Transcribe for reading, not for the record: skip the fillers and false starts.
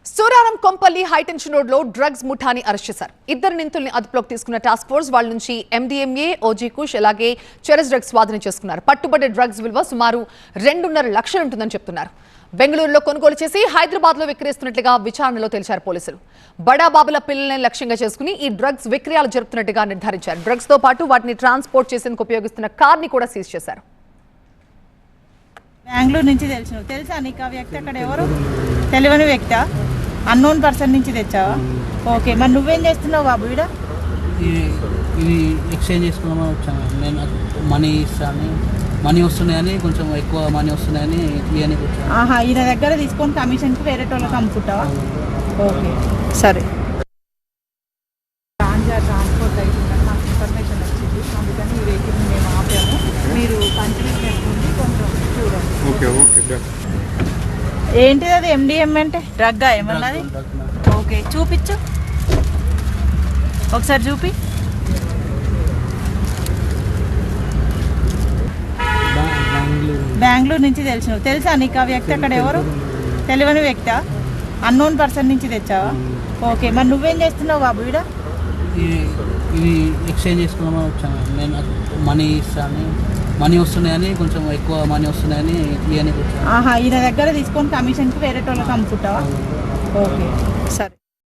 Suraram Kompally high tension road లో drugs ముఠాని arrest చేశారు. ఇద్దరు నిందితుల్ని అదుపులోకి తీసుకున్న టాస్క్ ఫోర్స్ వాళ్ళ నుంచి MDMA, OG కుష్ అలాగే చెరస్ డ్రగ్స్ స్వాధీనం చేసుకున్నారు. పట్టుబడ్డ డ్రగ్స్ విలువ సుమారు 2.5 లక్షలు ఉంటుందని చెప్తున్నారు. బెంగళూరులో కొనుగోలు చేసి హైదరాబాద్ లో విక్రయిస్తున్నట్లుగా విచారణలో తెలిపారు పోలీసులు. బడా బాబుల పిల్లల్ని లక్ష్యంగా చేసుకుని ఈ డ్రగ్స్ విక్రయాలు జరుపుతున్నట్టుగా నిర్ధారించారు. డ్రగ్స్ తో పాటు వాటిని ట్రాన్స్పోర్ట్ చేసేందుకు ఉపయోగిస్తున్న కార్ ని కూడా సీజ్ చేశారు. బెంగళూరు నుంచి తెలుసా నీకు? ఆ వ్యక్తి అక్కడ ఎవరు తెలియని వ్యక్తి, అన్నోన్ పర్సన్ నుంచి తెచ్చావా? ఓకే, మరి నువ్వేం చేస్తున్నావు బాబు? ఇవి ఎక్స్చేంజ్ చేసుకున్నామని వచ్చాను. నేను మనీ ఇస్తాను, మనీ వస్తున్నాయని, కొంచెం ఎక్కువ మనీ వస్తున్నాయని ఇవన్నీ వచ్చాను. ఆహా, ఈయన దగ్గర తీసుకొని కమిషన్కి వేరే వాళ్ళకి అమ్ముకుంటావా? ఓకే, సరే. గాంజా ట్రాన్స్పోర్ట్ అవుతుందని నాకు ఇన్ఫర్మేషన్ వచ్చింది, అందుకని ఈ వెహికల్ని మేము ఆపాము. మీరు కంటిన్యూ చేసుకోండి, కొంచెం చూడండి. Okay okay. ఏంటిది అది? MDMA అంటే డ్రగ్గా ఏమన్నది? ఓకే, చూపించు ఒకసారి, చూపి. బెంగళూరు నుంచి తెలుసా నీకు? ఆ వ్యక్తి అక్కడ ఎవరు తెలియని వ్యక్తి, అన్నోన్ పర్సన్ నుంచి తెచ్చావా? ఓకే, మరి నువ్వేం చేస్తున్నావు బాబు? ఇవి ఎక్స్చేంజ్ చేసుకున్నామని వచ్చాను. నేను మనీ ఇస్తాను, మనీ వస్తున్నాయని, కొంచెం ఎక్కువ మనీ వస్తున్నాయని ఇవన్నీ వచ్చాను. ఆహా, ఈయన దగ్గర తీసుకొని కమిషన్కి వేరే వాళ్ళకి అమ్ముకుంటావా? ఓకే, సరే.